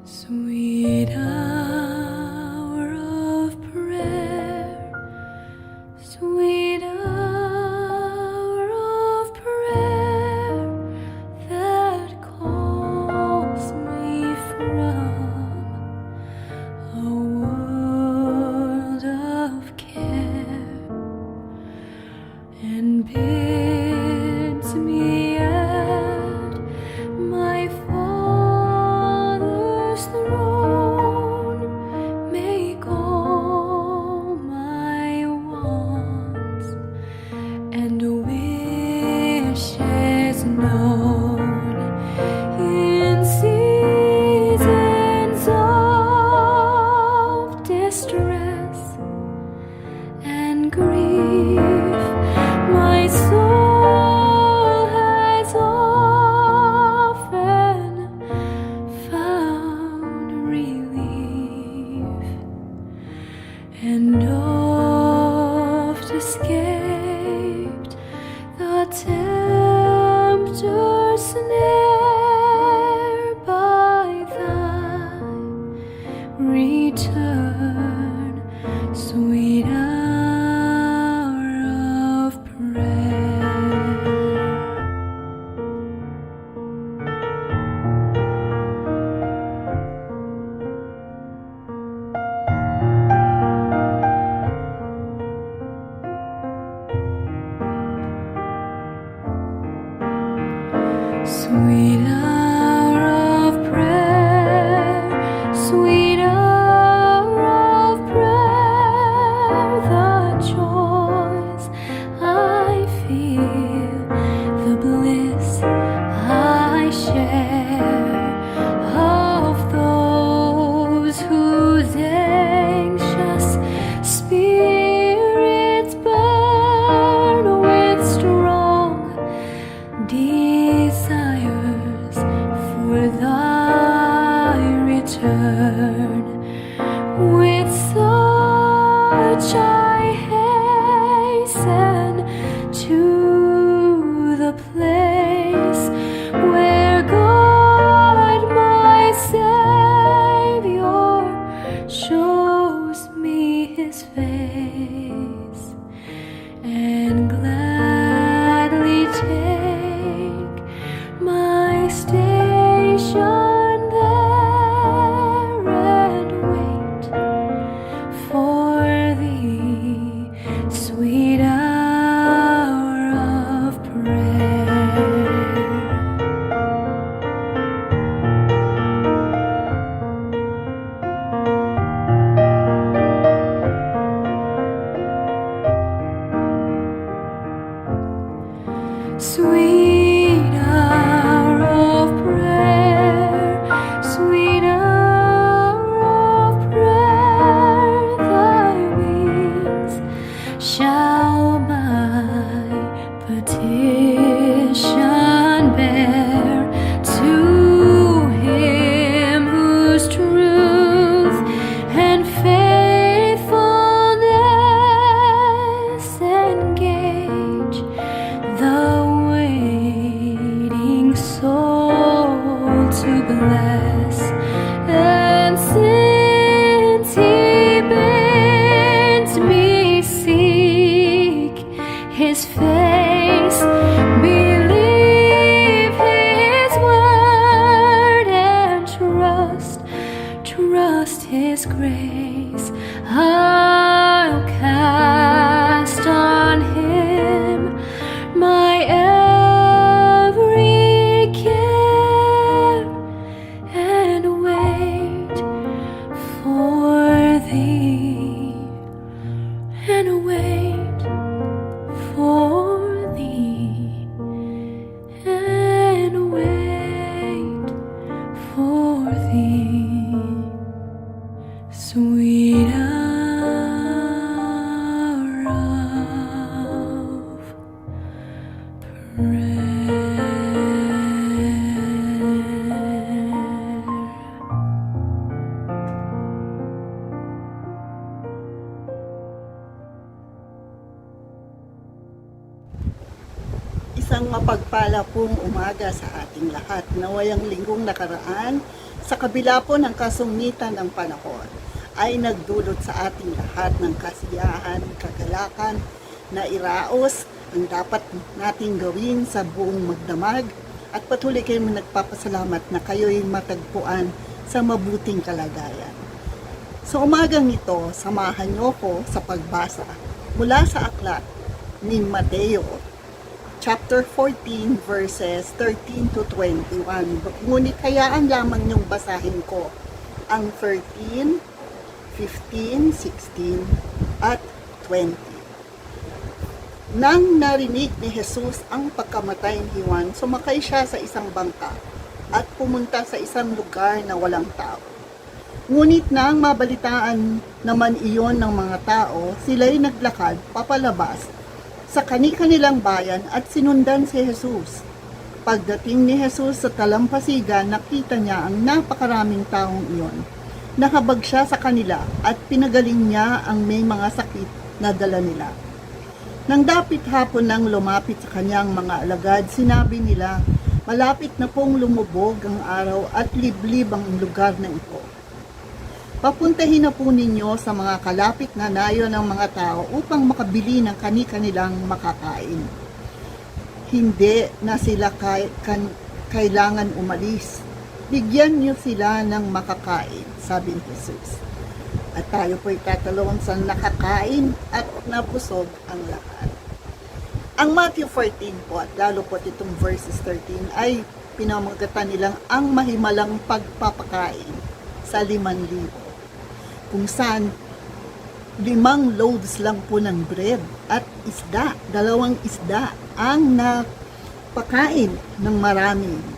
Sweet hour of prayer, sweet hour of prayer that calls me from a world of care and bids me at my Father's throne, make all my wants and wishes known in seasons of distress and grief. My soul has often found relief and oft escaped the tempter's snare by thy return, sweet hour of prayer. Sweet hour of prayer, sweet hour of prayer, the joys I feel, the bliss I share of those whose anxious spirits burn with strong desires for thy return. With such I hasten to the place where God my Savior shows me his face, and gladly take my station there His grace. I'll cast on Him my every care and wait for Thee, and wait for Thee, and wait for Thee. Sweet hour of prayer. Isang mapagpala pong umaga sa ating lahat. Nawayang linggong nakaraan, sa kabila po ng kasungitan ng panahon, ay nagdulot sa ating lahat ng kasiyahan, kagalakan, na iraos ang dapat nating gawin sa buong magdamag, at patuloy kayong nagpapasalamat na kayo'y matagpuan sa mabuting kalagayan. Sa umagang ito, samahan niyo ko sa pagbasa mula sa aklat ni Mateo, chapter 14, verses 13 to 21. Ngunit hayaan lamang niyong basahin ko ang 13, 15, 16, at 20. Nang narinig ni Jesus ang pagkamatay ni Juan, sumakay siya sa isang bangka at pumunta sa isang lugar na walang tao. Ngunit nang mabalitaan naman iyon ng mga tao, sila'y naglakad papalabas sa kani-kanilang bayan at sinundan si Jesus. Pagdating ni Jesus sa talampasigan, nakita niya ang napakaraming taong iyon. Nakabag siya sa kanila at pinagaling niya ang may mga sakit na dala nila. Nang dapit hapon nang lumapit sa kanyang mga alagad, sinabi nila, malapit na pong lumubog ang araw at liblib ang lugar na ito. Papuntahin na po ninyo sa mga kalapit na nayo ng mga tao upang makabili ng kani-kanilang makakain. Hindi na sila kailangan umalis. Bigyan niyo sila ng makakain, sabi ni Jesus. At tayo po'y tatalon sa nakakain at nabusog ang lahat. Ang Matthew 14 po, at lalo po itong verses 13, ay pinamagatan nilang ang mahimalang pagpapakain sa 5,000. Kung saan 5 loaves lang po ng bread at isda, 2 isda ang napakain ng marami.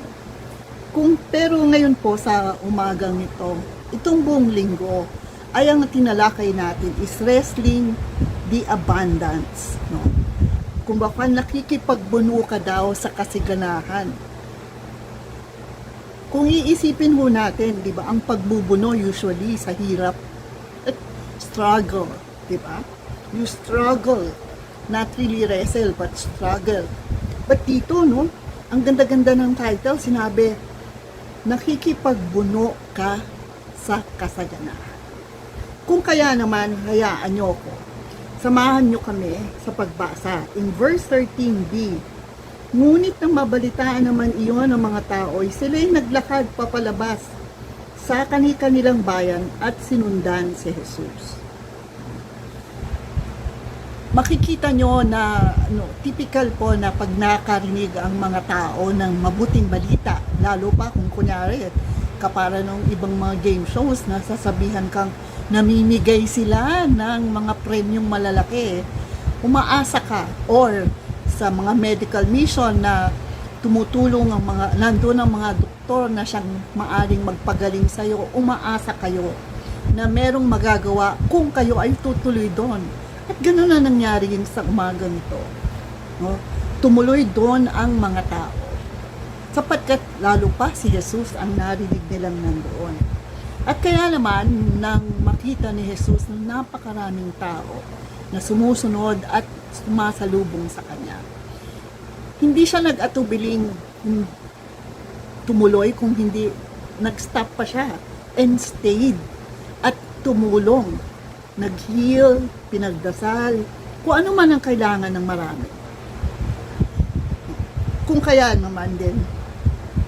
Pero ngayon po sa umagang ito, itong buong linggo, ay ang tinalakay natin is wrestling the abundance. No? Kung baka nakikipagbuno ka daw sa kasiganahan. Kung iisipin ho natin, di ba, ang pagbubuno usually sa hirap at struggle, di ba? You struggle, not really wrestle, but struggle. But dito, no, ang ganda-ganda ng title, sinabi, nakikipagbuno ka sa kasaganahan. Kung kaya naman, hayaan nyo ko. Samahan nyo kami sa pagbasa. In verse 13b, ngunit nang mabalitaan naman iyon ng mga tao, sila'y naglakad papalabas sa kanilang bayan at sinundan si Jesus. Makikita nyo na typical po na pag nakarinig ang mga tao ng mabuting balita, lalo pa kung kunyari kapara ng ibang mga game shows na sasabihan kang namimigay sila ng mga premyong malalaki, umaasa ka, or sa mga medical mission na tumutulong ang nandun ang mga doktor na siyang maaring magpagaling sa iyo, umaasa kayo na merong magagawa kung kayo ay tutuloy doon. At gano'n na nangyari yung sa umagang ito. No? Tumuloy doon ang mga tao. Sapagkat lalo pa si Jesus ang narinig nilang nandoon. At kaya naman, nang makita ni Jesus na napakaraming tao na sumusunod at sumasalubong sa Kanya, hindi siya nag-atubiling tumuloy, kung hindi nag-stop pa siya and stayed at tumulong. Nag-heal, pinagdasal, kung ano man ang kailangan ng marami. Kung kaya naman din,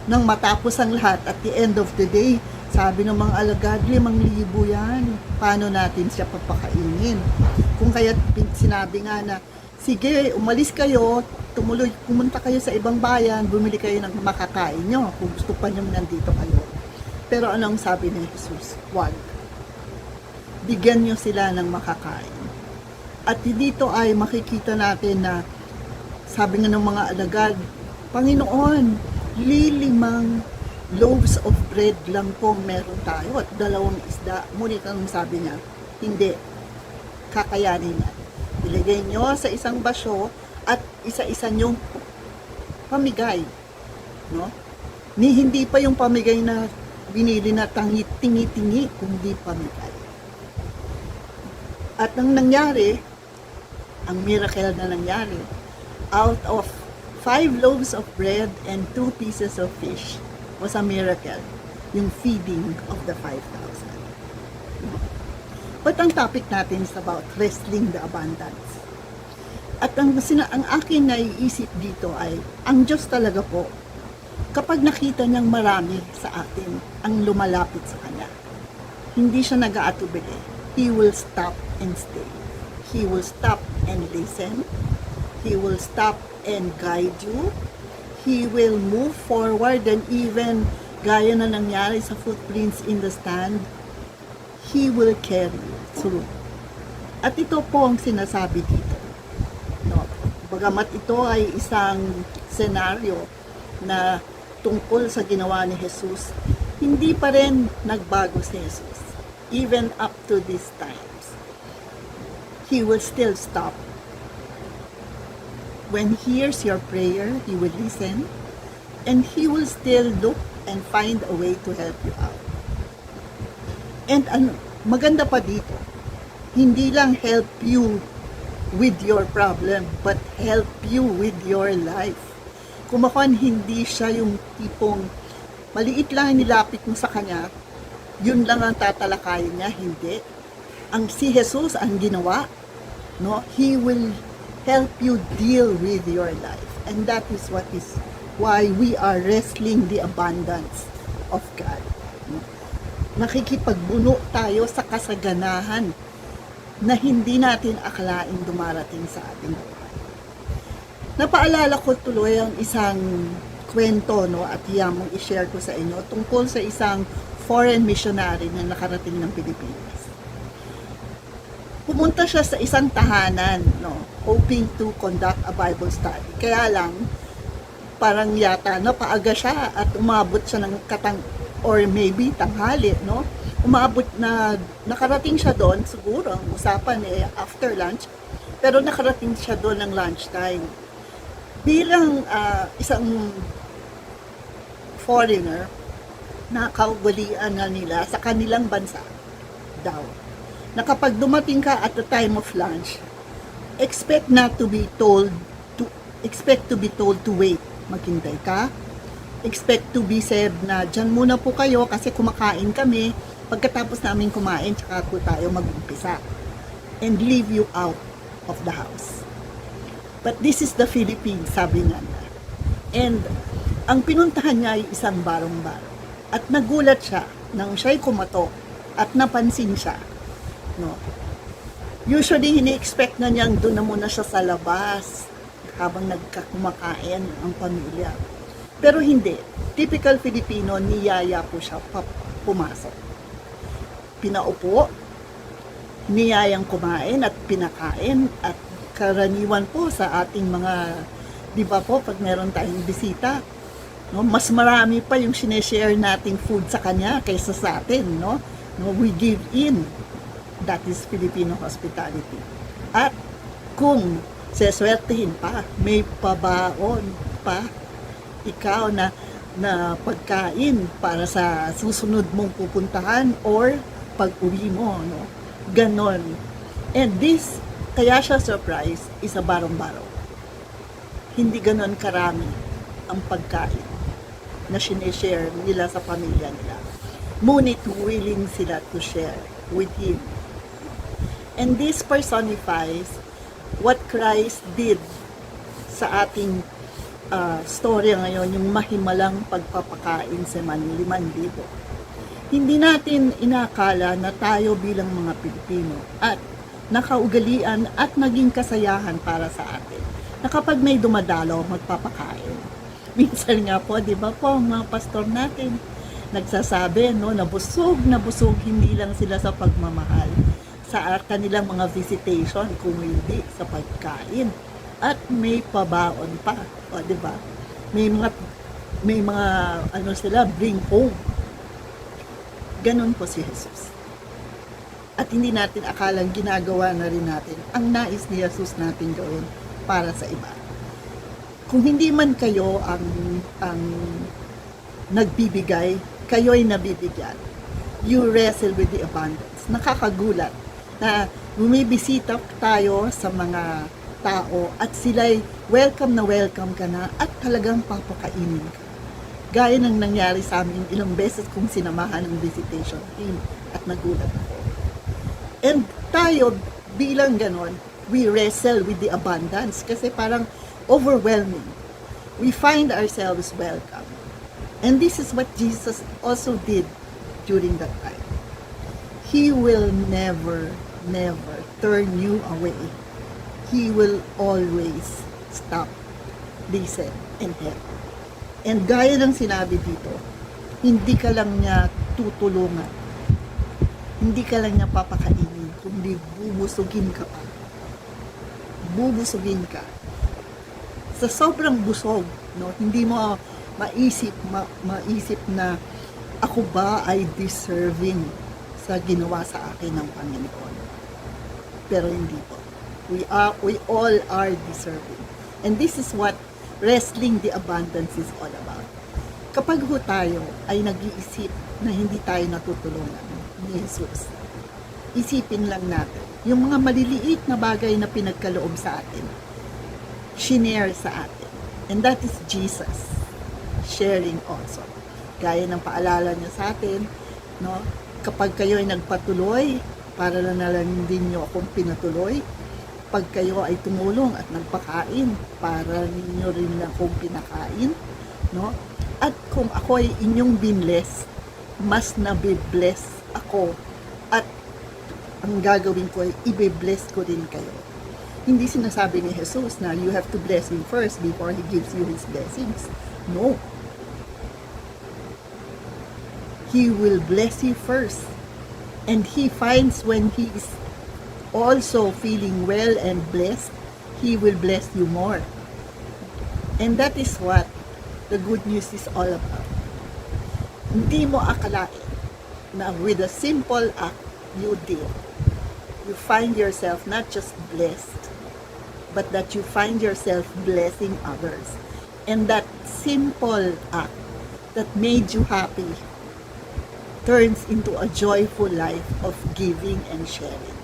nang matapos ang lahat, at the end of the day, Sabi ng mga alagad, 5,000 yan. Paano natin siya papakainin? Kung kaya sinabi nga na, sige, umalis kayo, pumunta kayo sa ibang bayan, bumili kayo ng makakain nyo kung gusto pa nyo nandito kayo. Pero anong sabi ni Jesus? Wag. Bigyan nyo sila ng makakain. At dito ay makikita natin na sabi nga ng mga alagad, Panginoon, 5 loaves of bread lang po meron tayo at 2 isda. Ngunit ang sabi niya, hindi, kakayanin niya. Ilagay nyo sa isang basyo at isa-isa nyong pamigay. No? Hindi pa yung pamigay na binili na tingi-tingi, kundi pamigay. At ang nangyari, ang miracle na nangyari, out of 5 loaves of bread and 2 pieces of fish was a miracle, yung feeding of the 5,000. But ang topic natin is about wrestling the abundance. At ang aking naiisip dito ay, ang Diyos talaga po, kapag nakita niyang marami sa atin ang lumalapit sa Kanya, hindi siya nag-aatubili. He will stop and stay. He will stop and listen. He will stop and guide you. He will move forward and even gaya na nangyari sa footprints in the stand, He will carry you through. At ito po ang sinasabi dito. No? Bagamat ito ay isang senaryo na tungkol sa ginawa ni Jesus, hindi pa rin nagbago si Jesus. Even up to these times, He will still stop. When He hears your prayer, He will listen, and He will still look and find a way to help you out. And maganda pa dito, hindi lang help you with your problem, but help you with your life. Kumakuan, hindi siya yung tipong maliit lang nilapit mo sa Kanya, yun lang ang tatalakayin niya, hindi. Ang si Jesus ang ginawa, no? He will help you deal with your life. And that is why we are wrestling the abundance of God. Nakikipagbuno tayo sa kasaganahan na hindi natin akalain dumarating sa ating buhay. Napaalala ko tuloy ang isang kwento, no, at mong i-share ko sa inyo tungkol sa isang foreign missionary na nakarating ng Pilipinas. Pumunta siya sa isang tahanan, no, hoping to conduct a Bible study. Kaya lang, parang yata napaaga siya at umabot siya ng or maybe tanghali, no? Umabot na, nakarating siya doon, siguro, ang usapan after lunch, pero nakarating siya doon ng lunchtime. Bilang isang foreigner, nakawalian na nila sa kanilang bansa daw, na kapag dumating ka at the time of lunch, expect to be told to wait. Maghintay ka. Expect to be said na dyan muna po kayo kasi kumakain kami. Pagkatapos namin kumain, tsaka po tayo mag-umpisa. And leave you out of the house. But this is the Philippines, sabi nga na. And ang pinuntahan niya ay isang barong-barong. At nagulat siya nang siya'y kumatok at napansin siya. No. Usually, ini-expect na niyang doon na muna siya sa labas habang nagkakumakain ang pamilya. Pero hindi. Typical Filipino, niyaya po siya pumasok. Pinaupo, niyayang kumain at pinakain at karaniwan po sa ating mga, di ba po, pag meron tayong bisita, no, mas marami pa yung sineshare nating food sa kanya kaysa sa atin, no? No, we give in. That is Filipino hospitality. At kung seswertehin pa, may pabaon pa ikaw na pagkain para sa susunod mong pupuntahan or pag-uwi mo, no? Ganon. And this, kaya siya surprise, is a barong-barong. Hindi ganon karami ang pagkain na sineshare nila sa pamilya nila. Ngunit willing sila to share with Him. And this personifies what Christ did sa ating storya ngayon, yung mahimalang pagpapakain sa 5,000. Hindi natin inakala na tayo bilang mga Pilipino at nakaugalian at maging kasayahan para sa atin na kapag may dumadalo, magpapakain. Minsan nga po, di ba po, ang mga pastor natin, nagsasabi, no, na busog, hindi lang sila sa pagmamahal, sa kanilang mga visitation, kung hindi sa pagkain. At may pabaon pa, o, di ba? May mga, ano sila, bring home. Ganon po si Jesus. At hindi natin akalang ginagawa na rin natin ang nais ni Jesus natin gawin para sa iba. Kung hindi man kayo ang nagbibigay, kayo'y nabibigyan. You wrestle with the abundance. Nakakagulat na bumibisita tayo sa mga tao at sila'y welcome ka na at talagang papakainin ka. Gaya ng nangyari sa amin ilang beses kung sinamahan ng visitation team at nagulat ako. And tayo bilang ganon, we wrestle with the abundance kasi parang overwhelming. We find ourselves welcome. And this is what Jesus also did during that time. He will never turn you away. He will always stop, listen, and help. And gaya ng sinabi dito, hindi ka lang niya tutulungan. Hindi ka lang niya papakainin, kundi bubusugin ka pa. Bubusugin ka. Sa sobrang busog, no, hindi mo maisip na ako ba ay deserving sa ginawa sa akin ng Panginoon. Pero hindi po. We all are deserving. And this is what wrestling the abundance is all about. Kapag ho tayo ay nag-iisip na hindi tayo natutulungan ni Jesus, isipin lang natin, yung mga maliliit na bagay na pinagkaloob sa atin, shinare sa atin. And that is Jesus sharing also. Gaya ng paalala niya sa atin, no? Kapag kayo ay nagpatuloy, para na lang din nyo akong pinatuloy. Pag kayo ay tumulong at nagpakain, para ninyo rin lang akong pinakain, no? At kung ako ay inyong binless, mas nabibless ako. At ang gagawin ko ay ibe-bless ko din kayo. Hindi sinasabi ni Jesus na you have to bless Him first before He gives you His blessings. No. He will bless you first. And He finds when He is also feeling well and blessed, He will bless you more. And that is what the good news is all about. Hindi mo akalain na with a simple act you did, you find yourself not just blessed, but that you find yourself blessing others. And that simple act that made you happy turns into a joyful life of giving and sharing.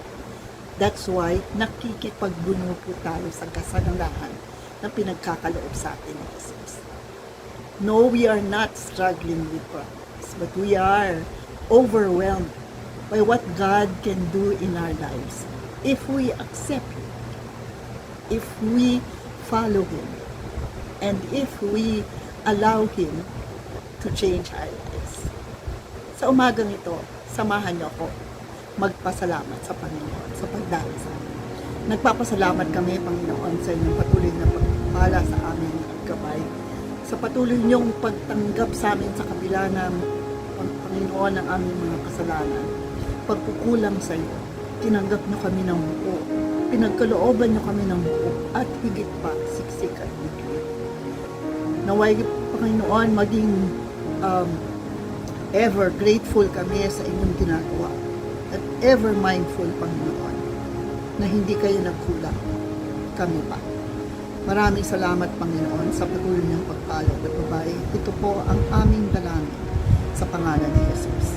That's why nakikipagbuno po tayo sa kasaganahan na pinagkakaloob sa atin ni Jesus. No, we are not struggling with problems, but we are overwhelmed by what God can do in our lives if we accept Him, if we follow Him, and if we allow Him to change our lives. Sa umagang ito, samahan niyo ako magpasalamat sa Panginoon sa pagdalo sa amin. Nagpapasalamat kami, Panginoon, sa inyong patuloy na pagpapala sa amin at gabay. Sa patuloy niyong pagtanggap sa amin sa kabila ng Panginoon ng aming mga kasalanan. Pagkukulang sa iyo, tinanggap niyo kami ng buo. Pinagkalooban niyo kami ng buo at higit pa, siksik at higit. Naway, Panginoon, maging ever grateful kami sa inyong ginagawa at ever mindful, Panginoon, na hindi kayo nagkulang, kami pa. Maraming salamat, Panginoon, sa patuloy niyang pagpalad at babae. Ito po ang aming dalangin sa pangalan ni Jesus.